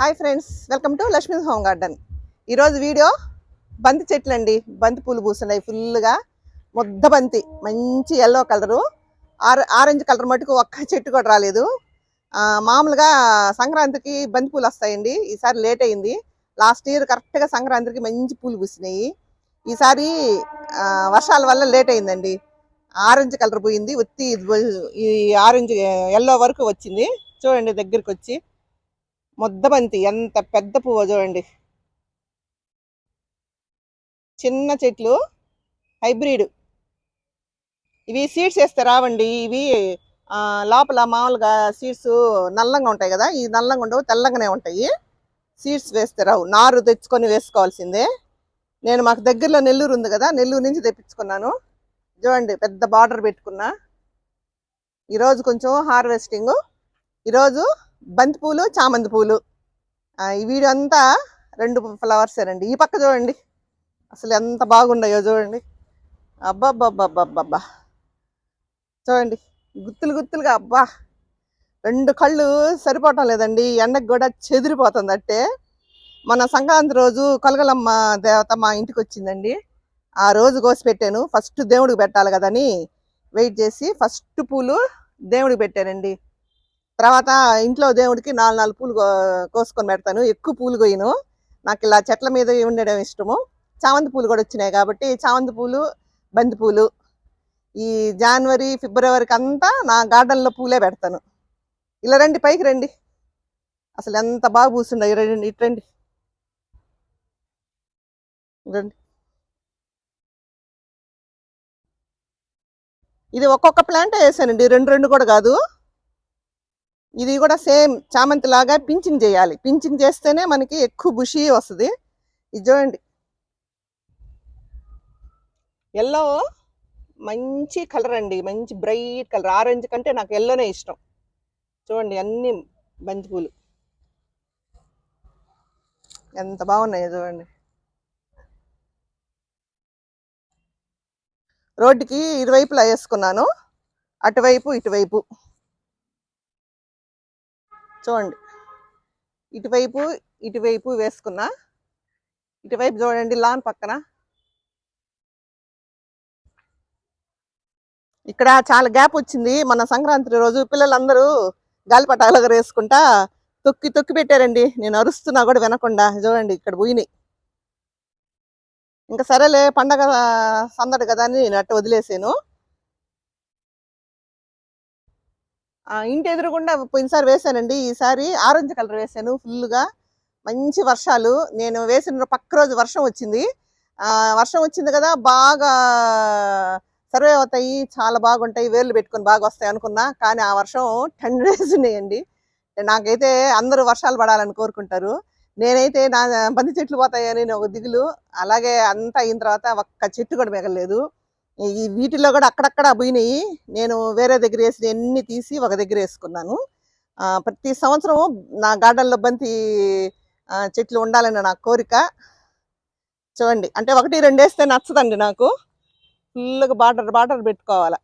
Hi friends, welcome to Lakshmi's home garden. ఈరోజు video బంతి చెట్లు అండి. బంతి పూలు పూస్తున్నాయి ఫుల్గా. ముద్ద బంతి, మంచి ఎల్లో కలరు, ఆరెంజ్ కలర్ మటుకు ఒక్క చెట్టు కూడా రాలేదు. మామూలుగా సంక్రాంతికి బంతి పూలు వస్తాయండి. ఈసారి లేట్ అయింది. లాస్ట్ ఇయర్ కరెక్ట్గా సంక్రాంతికి మంచి పూలు పూసినాయి. ఈసారి వర్షాల వల్ల లేట్ అయిందండి. ఆరెంజ్ కలర్ పోయింది, ఒత్తి ఈ ఆరెంజ్ ఎల్లో వరకు వచ్చింది. చూడండి దగ్గరికి వచ్చి ముద్దబంతి ఎంత పెద్ద పువ్వు చూడండి. చిన్న చెట్లు, హైబ్రిడ్. ఇవి సీడ్స్ వేస్తే రావండి. ఇవి లోపల మామూలుగా సీడ్స్ నల్లంగా ఉంటాయి కదా, ఈ నల్లంగా ఉండవు, తెల్లంగానే ఉంటాయి. సీడ్స్ వేస్తే రావు, నారు తెచ్చుకొని వేసుకోవాల్సిందే. నేను మాకు దగ్గరలో నెల్లూరు ఉంది కదా, నెల్లూరు నుంచి తెప్పించుకున్నాను. చూడండి పెద్ద బార్డర్ పెట్టుకున్నా. ఈరోజు కొంచెం హార్వెస్టింగ్. ఈరోజు బంతి పూలు, చామంతి పూలు. ఈ వీడియో అంతా 2 ఫ్లవర్స్ అండి. ఈ పక్క చూడండి అసలు ఎంత బాగుండాయో చూడండి. అబ్బాబ్బాబ్బాబ్బా చూడండి, గుత్తులు గుత్తులుగా. అబ్బా, 2 కళ్ళు సరిపోవటం లేదండి. ఎండకు కూడా చెదిరిపోతుంది అట్టే. మన సంక్రాంతి రోజు కొలగలమ్మ దేవత మా ఇంటికి వచ్చిందండి. ఆ రోజు కోసి పెట్టాను. ఫస్ట్ దేవుడికి పెట్టాలి కదని వెయిట్ చేసి ఫస్ట్ పూలు దేవుడికి పెట్టానండి. తర్వాత ఇంట్లో దేవుడికి 4 పూలు కోసుకొని పెడతాను. ఎక్కువ పూలు కొయ్యను, నాకు ఇలా చెట్ల మీద ఉండడం ఇష్టము. చామంతి పూలు కూడా వచ్చినాయి కాబట్టి చామంతి పూలు, బంతి పూలు ఈ జనవరి ఫిబ్రవరికి అంతా నా గార్డెన్లో పూలే పెడతాను. ఇలా రండి, పైకి రండి. అసలు ఎంత బాగా పూస్తుండో. రండి, ఇటు రండి. రండి. ఇది ఒక్కొక్క ప్లాంట్ వేసానండి, 2 కూడా కాదు. ఇది కూడా సేమ్ చామంతి లాగా పించింగ్ చేయాలి. పించింగ్ చేస్తేనే మనకి ఎక్కువ బుషి వస్తుంది. ఇది చూడండి, ఎల్లో మంచి కలర్ అండి, మంచి బ్రైట్ కలర్. ఆరెంజ్ కంటే నాకు ఎల్లోనే ఇష్టం. చూడండి అన్ని బంతి పూలు ఎంత బాగున్నాయో చూడండి. రోడ్డుకి ఇరువైపులా వేసుకున్నాను, అటువైపు ఇటువైపు. చూడండి, ఇటువైపు ఇటువైపు వేసుకున్నా. ఇటువైపు చూడండి, లాన్ పక్కన. ఇక్కడ చాలా గ్యాప్ వచ్చింది. మన సంక్రాంతి రోజు పిల్లలందరూ గాలిపటాలుగా వేసుకుంటా తొక్కి తొక్కి పెట్టారండి. నేను అరుస్తున్నా కూడా వినకుండా. చూడండి ఇక్కడ పోయినాయి. ఇంకా సరేలే, పండగ సందడి కదా అని నేను అట్టు వదిలేసాను. ఇంటి ఎదురుగుండా పోయినసారి వేసానండి. ఈసారి ఆరెంజ్ కలర్ వేసాను ఫుల్గా. మంచి వర్షాలు, నేను వేసిన పక్క రోజు వర్షం వచ్చింది. వర్షం వచ్చింది కదా, బాగా సర్వే అవుతాయి, చాలా బాగుంటాయి, వేర్లు పెట్టుకొని బాగా వస్తాయి అనుకున్నా. కానీ ఆ వర్షం 10 days ఉన్నాయండి. నాకైతే అందరూ వర్షాలు పడాలని కోరుకుంటారు. నేనైతే నా బంతి చెట్లు పోతాయని ఒక దిగులు. అలాగే అంతా అయిన తర్వాత ఒక్క చెట్టు కూడా మిగలలేదు. ఈ వీటిలో కూడా అక్కడక్కడ పోయినాయి. నేను వేరే దగ్గర వేసి ఎన్ని తీసి ఒక దగ్గర వేసుకున్నాను. ప్రతి సంవత్సరం నా గార్డెన్లో బంతి చెట్లు ఉండాలని నా కోరిక. చూడండి, అంటే 1, 2 వేస్తే నచ్చదండి నాకు. ఫుల్గా బార్డర్ బార్డర్ పెట్టుకోవాలా.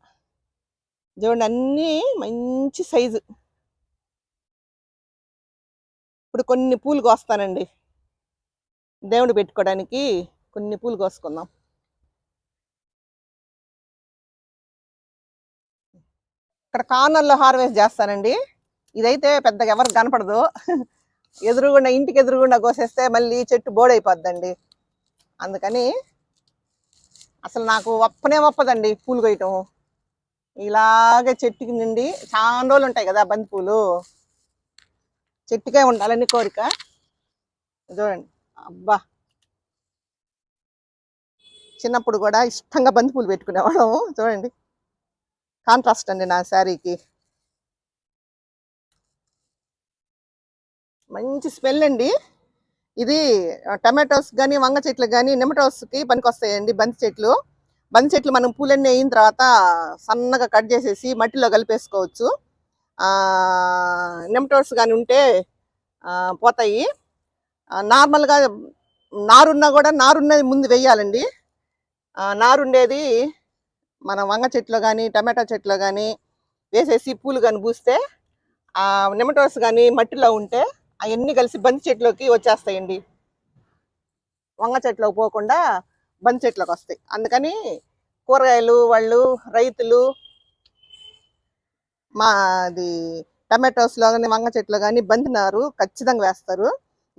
చూడండి అన్నీ మంచి సైజు. ఇప్పుడు కొన్ని పూలు కోస్తానండి, దేవుడు పెట్టుకోవడానికి కొన్ని పూలు కోసుకుందాం. ఇక్కడ కార్నర్లో హార్వెస్ట్ చేస్తానండి. ఇదైతే పెద్దగా ఎవరికి కనపడదు. ఎదురుగుండా, ఇంటికి ఎదురుగుండా కోసేస్తే మళ్ళీ చెట్టు బోడైపోద్దండి. అందుకని అసలు నాకు ఒప్పదండి పూలు కొయ్యటం. ఇలాగే చెట్టుకి నుండి చాలా రోజులు ఉంటాయి కదా బంతి పూలు, చెట్టుకే ఉండాలని కోరిక. చూడండి, అబ్బా, చిన్నప్పుడు కూడా ఇష్టంగా బంతి పూలు పెట్టుకునేవాళ్ళము. చూడండి, కాంట్రాస్ట్ అండి నా శారీకి. మంచి స్మెల్ అండి. ఇది టమాటోస్ కానీ, వంగ చెట్లు కానీ, నెమటోస్కి పనికొస్తాయండి బంతి చెట్లు. బంతి చెట్లు మనం పూలన్నీ అయిన తర్వాత సన్నగా కట్ చేసేసి మట్టిలో కలిపేసుకోవచ్చు. నెమటోస్ కానీ ఉంటే పోతాయి. నార్మల్గా నారున్నా కూడా నారున్నది ముందు వేయాలండి. నారుండేది మన వంగ చెట్లు కానీ, టమాటో చెట్లు కానీ వేసేసి పూలు కానీ పూస్తే నెమటోస్ కానీ మట్టిలో ఉంటే అవన్నీ కలిసి బంతి చెట్లోకి వచ్చేస్తాయండి. వంగ చెట్లోకి పోకుండా బంతి చెట్లోకి వస్తాయి. అందుకని కూరగాయలు వాళ్ళు రైతులు అది టమాటోస్లో కానీ వంగ చెట్లు కానీ బంతి నారు ఖచ్చితంగా వేస్తారు.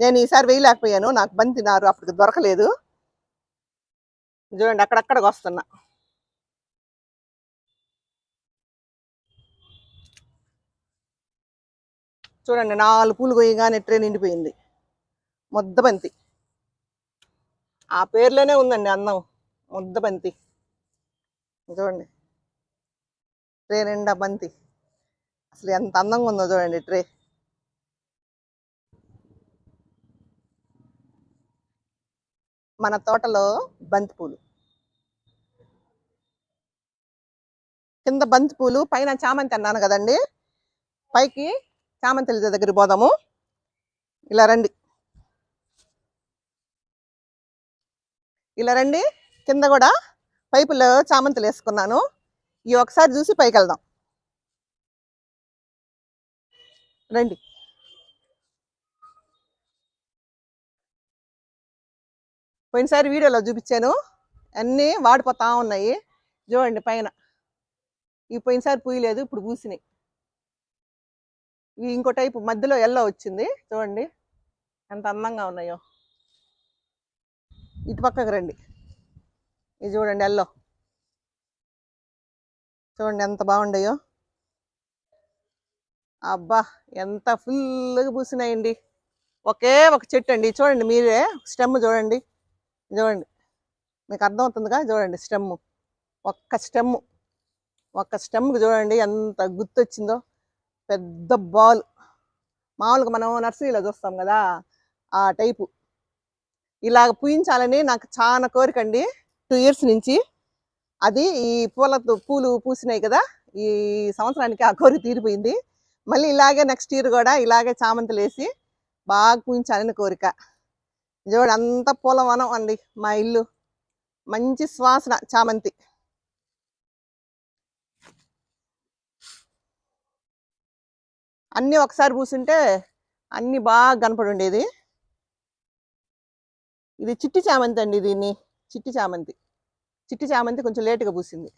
నేను ఈసారి వేయలేకపోయాను, నాకు బంతి నారు అప్పటికి దొరకలేదు. చూడండి అక్కడక్కడికి వస్తున్నా. చూడండి 4 పూలు కొయ్యగానే ట్రే నిండిపోయింది. ముద్దబంతి, ఆ పేర్లోనే ఉందండి అందం, ముద్దబంతి. చూడండి ట్రే నిండా బంతి, అసలు ఎంత అందంగా ఉందో చూడండి ట్రే. మన తోటలో బంతి పూలు, కింద బంతి పూలు, పైన చామంతి అన్నాను కదండి. పైకి చామంతుల దగ్గర పోదాము. ఇలా రండి, ఇలా రండి. కింద కూడా పైపులో చామంతులు వేసుకున్నాను. ఇవి ఒకసారి చూసి పైకి వెళ్దాం రండి. పోయినసారి వీడియోలో చూపించాను, అన్నీ వాడిపోతా ఉన్నాయి. చూడండి పైన ఇవి పోయినసారి పూయలేదు, ఇప్పుడు పూసినాయి. ఇవి ఇంకో టైపు మధ్యలో ఎల్లో వచ్చింది. చూడండి ఎంత అందంగా ఉన్నాయో. ఇటు పక్కకు రండి, ఇది చూడండి ఎల్లో, చూడండి ఎంత బాగుండాయో. అబ్బా ఎంత ఫుల్గా పూసినాయండి. ఒకే ఒక చెట్టు అండి, చూడండి మీరే స్టెమ్ చూడండి. చూడండి మీకు అర్థమవుతుందిగా, చూడండి స్టెమ్, ఒక్క స్టెమ్కి చూడండి ఎంత గుర్తొచ్చిందో. పెద్ద బాల్, మామూలుగా మనం నర్సరీలో చూస్తాం కదా ఆ టైపు. ఇలాగ పూయించాలని నాకు చాలా కోరికండి 2 years నుంచి. అది ఈ పూలు పూసినాయి కదా, ఈ సంవత్సరానికి ఆ కోరిక తీరిపోయింది. మళ్ళీ ఇలాగే నెక్స్ట్ ఇయర్ కూడా ఇలాగే చామంతులు వేసి బాగా పూయించాలని కోరిక. చూడండి అంత పూలవనం అండి మా ఇల్లు, మంచి సువాసన చామంతి. అన్నీ ఒకసారి పూసుంటే అన్నీ బాగా కనపడి ఉండేది. ఇది చిట్టి చామంతి అండి, దీన్ని చిట్టి చామంతి కొంచెం లేటుగా పూసింది.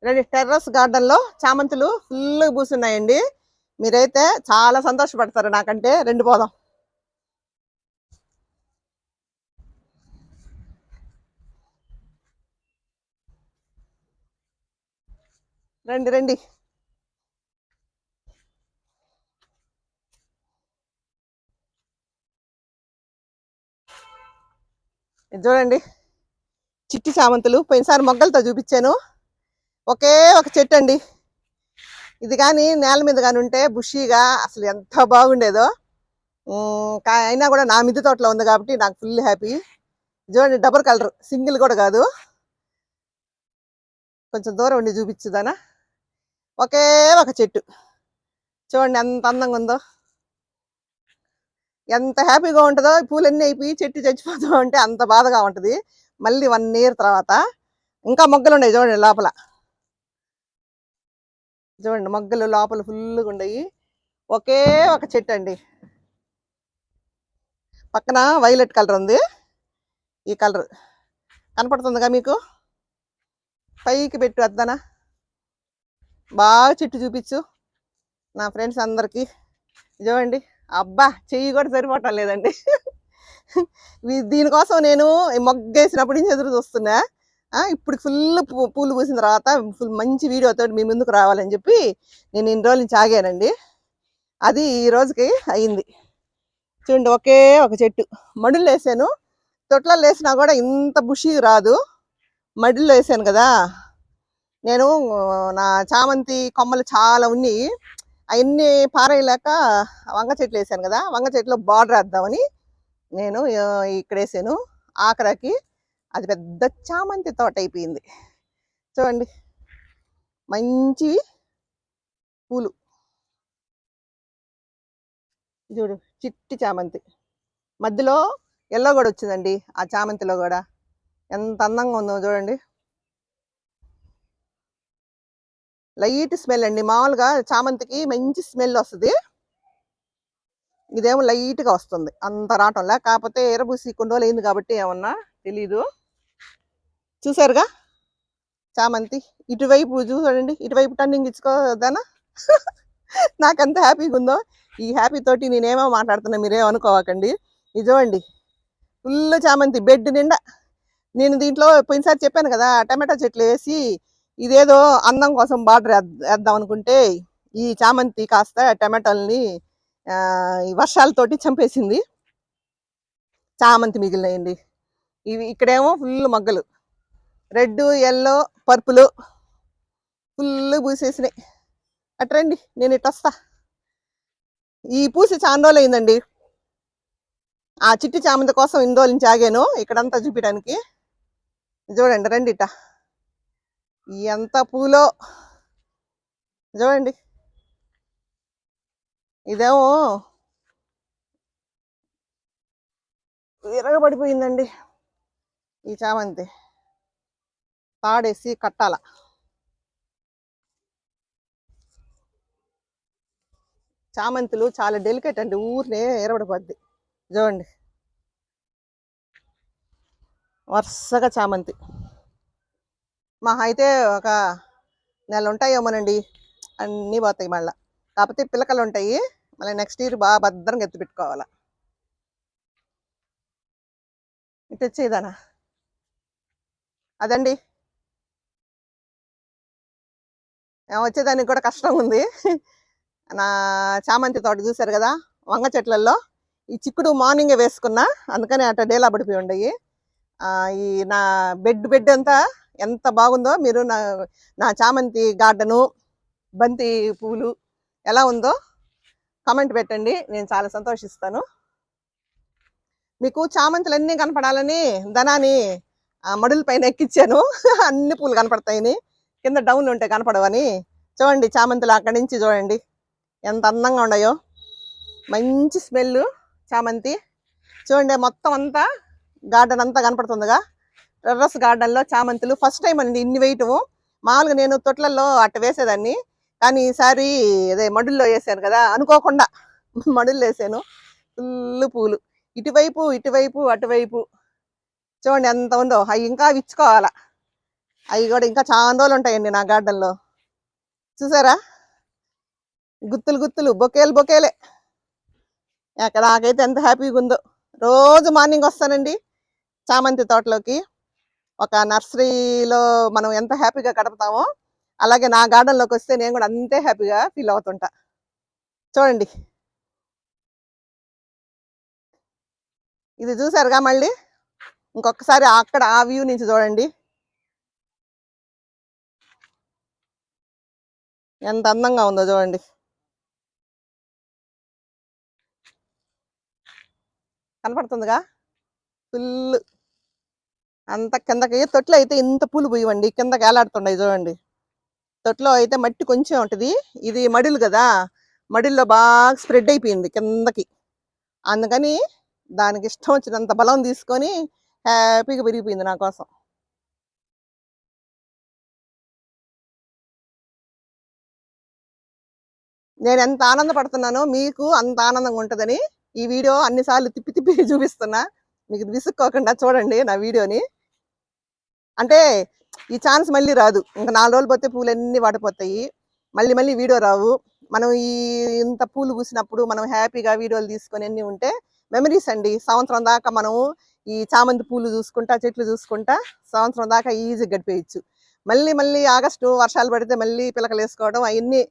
రండి, టెర్రస్ గార్డెన్లో చామంతులు ఫుల్గా పూస్తున్నాయండి. మీరైతే చాలా సంతోషపడతారు నాకంటే. రెండు పోదాం. రండి రండి. చూడండి చిట్టి చామంతులు, పోయినసారి మొగ్గలతో చూపించాను. ఒకే ఒక చెట్టు అండి ఇది, కానీ నేల మీద కానీ ఉంటే బుషీగా అసలు ఎంత బాగుండేదో. అయినా కూడా నా మిద్దె తోటలో ఉంది కాబట్టి నాకు ఫుల్ హ్యాపీ. చూడండి డబుల్ కలర్, సింగిల్ కూడా కాదు. కొంచెం దూరం ఉండి చూపించుదానా. ఒకే ఒక చెట్టు చూడండి ఎంత అందంగా ఉందో, ఎంత హ్యాపీగా ఉంటుందో. పూలన్నీ అయిపోయి చెట్టు చచ్చిపోతూ ఉంటే అంత బాధగా ఉంటుంది. మళ్ళీ 1 year తర్వాత ఇంకా మొగ్గలు ఉన్నాయి చూడండి లోపల. చూడండి మొగ్గలు లోపల ఫుల్గా ఉన్నాయి. ఒకే ఒక చెట్టు అండి. పక్కన వైలెట్ కలర్ ఉంది, ఈ కలర్ కనపడుతుందిగా మీకు. పైకి పెట్టు వద్దనా, బాగా చెట్టు చూపించు నా ఫ్రెండ్స్ అందరికీ. చూడండి అబ్బా, చెయ్యి కూడా సరిపోవటం లేదండి. దీనికోసం నేను మొగ్గేసినప్పటి నుంచి ఎదురు చూస్తున్నా. ఇప్పుడు ఫుల్ పూలు పూసిన తర్వాత ఫుల్ మంచి వీడియోతో మీ ముందుకు రావాలని చెప్పి నేను ఇన్ని రోజుల నుంచి ఆగానండి. అది ఈ రోజుకి అయింది. చూడండి ఒకే ఒక చెట్టు. మడులు వేసాను, తొట్లలో వేసినా కూడా ఇంత బుషి రాదు. మడిలో వేసాను కదా నేను. నా చామంతి కొమ్మలు చాలా ఉన్నాయి, అవన్నీ పారేయలేక వంగ చెట్లు వేసాను కదా, వంగ చెట్లు బార్డర్ వేద్దామని నేను ఇక్కడ వేసాను. ఆఖరికి అది పెద్ద చామంతి తోట అయిపోయింది. చూడండి మంచి పూలు, చూడు చిట్టి చామంతి, మధ్యలో ఎల్లో కూడా వచ్చిందండి ఆ చామంతిలో కూడా. ఎంత అందంగా ఉందో చూడండి. లైట్ స్మెల్ అండి. మామూలుగా చామంతికి మంచి స్మెల్ వస్తుంది, ఇదేమో లైట్ గా వస్తుంది, అంత రావటంలా. కాకపోతే ఎర్రబూసి కొన్ని రోజులు అయింది కాబట్టి ఏమన్నా తెలీదు. చూసారుగా చామంతి. ఇటువైపు చూడండి, ఇటువైపు టర్నింగ్ ఇచ్చుకోదానా. నాకెంత హ్యాపీగా ఉందో. ఈ హ్యాపీ తోటి నేనేమో మాట్లాడుతున్నా, మీరేమో అనుకోవకండి. నిజమండి, ఫుల్ చామంతి బెడ్ నిండా. నేను దీంట్లో పోయినసారి చెప్పాను కదా, టమాటా చెట్లు వేసి ఇదేదో అందం కోసం బార్డర్ వేద్దాం అనుకుంటే ఈ చామంతి కాస్త టమాటాలని ఈ వర్షాలతోటి చంపేసింది. చామంతి మిగిలినాయండి. ఇవి ఇక్కడేమో ఫుల్ మొగ్గలు, రెడ్, ఎల్లో, పర్పుల్ ఫుల్ పూసేసినాయి. అట్రండి, నేను ఇటు వస్తా. ఈ పూసి చాలా రోజులు అయిందండి. ఆ చిట్టి చామంతి కోసం ఇన్ని రోజుల నుంచి ఆగాను ఇక్కడంతా చూపించడానికి. చూడండి, రండి ఇట, ఎంత పూలో చూడండి. ఇదేమో విరగబడిపోయిందండి ఈ చామంతి, తాడేసి కట్టాల. చామంతులు చాలా డెలికేట్ అండి, ఊరినే ఎరబడిపోద్ది. చూడండి, వరుసగా చామంతి. మా అయితే ఒక నెల ఉంటాయేమోనండి, అన్నీ పోతాయి మళ్ళీ. కాకపోతే పిల్లకలు ఉంటాయి, మళ్ళీ నెక్స్ట్ ఇయర్ బాగా భద్రంగా ఎత్తి పెట్టుకోవాలా. ఇటు వచ్చేదానా అదండి, వచ్చేదానికి కూడా కష్టం ఉంది. నా చామంతి తోట చూసారు కదా, వంగ చెట్లలో ఈ చిక్కుడు మార్నింగే వేసుకున్నా, అందుకని అట్ట డేలా పడిపోయి ఉండయి. ఈ నా బెడ్ అంతా ఎంత బాగుందో. మీరు నా చామంతి గార్డెను, బంతి పువ్వులు ఎలా ఉందో కామెంట్ పెట్టండి, నేను చాలా సంతోషిస్తాను. మీకు చామంతులు అన్నీ కనపడాలని ధనాన్ని మడుల పైన ఎక్కించాను. అన్ని పూలు కనపడతాయని, కింద డౌన్లు ఉంటే కనపడవని. చూడండి చామంతులు అక్కడి నుంచి చూడండి ఎంత అందంగా ఉన్నాయో, మంచి స్మెల్ చామంతి. చూడండి మొత్తం అంతా గార్డెన్ అంతా కనపడుతుందిగా. టెర్రస్ గార్డెన్లో చామంతులు ఫస్ట్ టైం అండి ఇన్ని వేయటము. మామూలుగా నేను తొట్లల్లో అట్ట వేసేదాన్ని, కానీ ఈసారి అదే మడుల్లో వేసాను కదా, అనుకోకుండా మడుల్లో వేసాను. ఫుల్ పూలు, ఇటువైపు ఇటువైపు అటువైపు. చూడండి ఎంత ఉందో. అవి ఇంకా విచ్చుకోవాలా, అవి కూడా ఇంకా చాలా రోజులు ఉంటాయండి నా గార్డెన్లో. చూసారా, గుత్తులు గుత్తులు, బొకేలు బొకేలే. నాకైతే ఎంత హ్యాపీగా ఉందో. రోజు మార్నింగ్ వస్తానండి చామంతి తోటలోకి. ఒక నర్సరీలో మనం ఎంత హ్యాపీగా గడుపుతామో, అలాగే నా గార్డెన్లోకి వస్తే నేను కూడా అంతే హ్యాపీగా ఫీల్ అవుతుంటా. చూడండి, ఇది చూసారుగా. మళ్ళీ ఇంకొకసారి అక్కడ ఆ వ్యూ నుంచి చూడండి, ఎంత అందంగా ఉందో చూడండి. కనపడుతుందిగా ఫుల్. అంత కిందకి తొట్లో అయితే ఇంత పూలు పోయివ్వండి, కిందకి ఏలాడుతుండయి చూడండి. తొట్లో అయితే మట్టి కొంచెం ఉంటుంది, ఇది మడిలు కదా, మడిల్లో బాగా స్ప్రెడ్ అయిపోయింది కిందకి. అందుకని దానికి ఇష్టం వచ్చినంత బలం తీసుకొని హ్యాపీగా పెరిగిపోయింది నా కోసం. నేను ఎంత ఆనందపడుతున్నానో మీకు అంత ఆనందంగా ఉంటుందని ఈ వీడియో అన్నిసార్లు తిప్పి తిప్పి చూపిస్తున్నా. మీకు విసుక్కోకుండా చూడండి నా వీడియోని. అంటే ఈ ఛాన్స్ మళ్ళీ రాదు, ఇంకా 4 రోజులు పోతే పూలన్నీ వాడిపోతాయి, మళ్ళీ మళ్ళీ వీడియో రావు. మనం ఇంత పూలు పూసినప్పుడు మనం హ్యాపీగా వీడియోలు తీసుకొని అన్నీ ఉంటే మెమరీస్ అండి. సంవత్సరం దాకా మనం ఈ చామంతి పూలు చూసుకుంటా, చెట్లు చూసుకుంటా సంవత్సరం దాకా ఈజీగా గడిపేయచ్చు. మళ్ళీ మళ్ళీ ఆగస్టు వర్షాలు పడితే మళ్ళీ పిలకలు వేసుకోవడం, అవన్నీ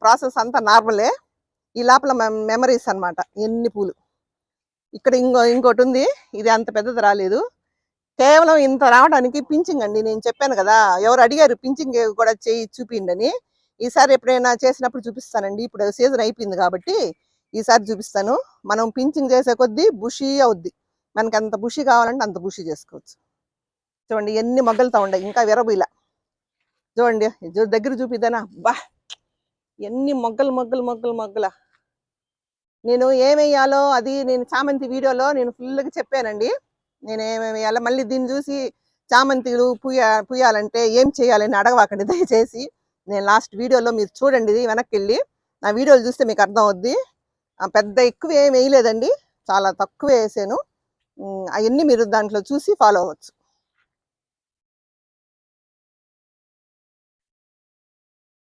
ప్రాసెస్ అంతా నార్మలే. ఈ లోపల మెమరీస్ అనమాట ఎన్ని పూలు. ఇక్కడ ఇంకోటి ఉంది, ఇది అంత పెద్దది రాలేదు, కేవలం ఇంత రావడానికి పించింగ్ అండి. నేను చెప్పాను కదా, ఎవరు అడిగారు పించింగ్ కూడా చేయి చూపించండి. ఈసారి ఎప్పుడైనా చేసినప్పుడు చూపిస్తానండి. ఇప్పుడు సీజన్ అయిపోయింది కాబట్టి ఈసారి చూపిస్తాను. మనం పించింగ్ చేసే కొద్దీ బుషీ అవుద్ది, మనకి అంత బుషి కావాలంటే అంత బుషి చేసుకోవచ్చు. చూడండి ఎన్ని మొగ్గలతో ఉండయి, ఇంకా విరబులా. చూడండి దగ్గర చూపిద్దానా, బా ఎన్ని మొగ్గలు మొగ్గలు మొగ్గలు మొగ్గల. నేను ఏమేయాలో అది నేను చామంతి వీడియోలో నేను ఫుల్గా చెప్పానండి. నేను ఏమేమి వేయాలో, మళ్ళీ దీన్ని చూసి చామంతిలు పూయాలంటే ఏం చేయాలని అడగవాకండి దయచేసి. నేను లాస్ట్ వీడియోలో మీరు చూడండి, వెనక్కి వెళ్ళి నా వీడియోలు చూస్తే మీకు అర్థం అవుద్ది. పెద్ద ఎక్కువ ఏమి వేయలేదండి, చాలా తక్కువ వేసాను. అవన్నీ మీరు దాంట్లో చూసి ఫాలో అవ్వచ్చు.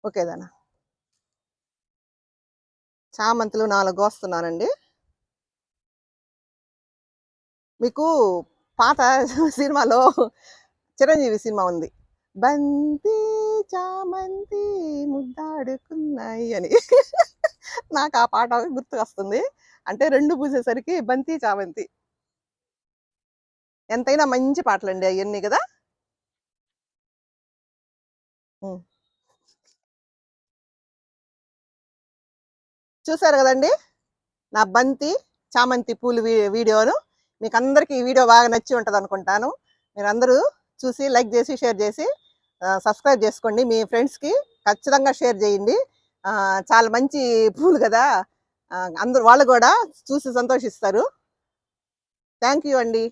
ఓకేదానా, చామంతులు 4 కోస్తున్నానండి. మీకు పాత సినిమాలో చిరంజీవి సినిమా ఉంది, బంతి చామంతి ముద్దాడుకున్నాయి అని. నాకు ఆ పాట గుర్తు వస్తుంది. అంటే 2 పూసేసరికి బంతి చామంతి. ఎంతైనా మంచి పాటలండి అవన్నీ కదా. ఉం. చూసారు కదండి నా బంతి చామంతి పూలు వీడియోను. మీకు అందరికీ ఈ వీడియో బాగా నచ్చి ఉంటుంది అనుకుంటాను. మీరు అందరూ చూసి లైక్ చేసి షేర్ చేసి సబ్స్క్రైబ్ చేసుకోండి. మీ ఫ్రెండ్స్కి ఖచ్చితంగా షేర్ చేయండి. చాలా మంచి పూలు కదా, అందరూ వాళ్ళు కూడా చూసి సంతోషిస్తారు. థ్యాంక్ యూ అండి.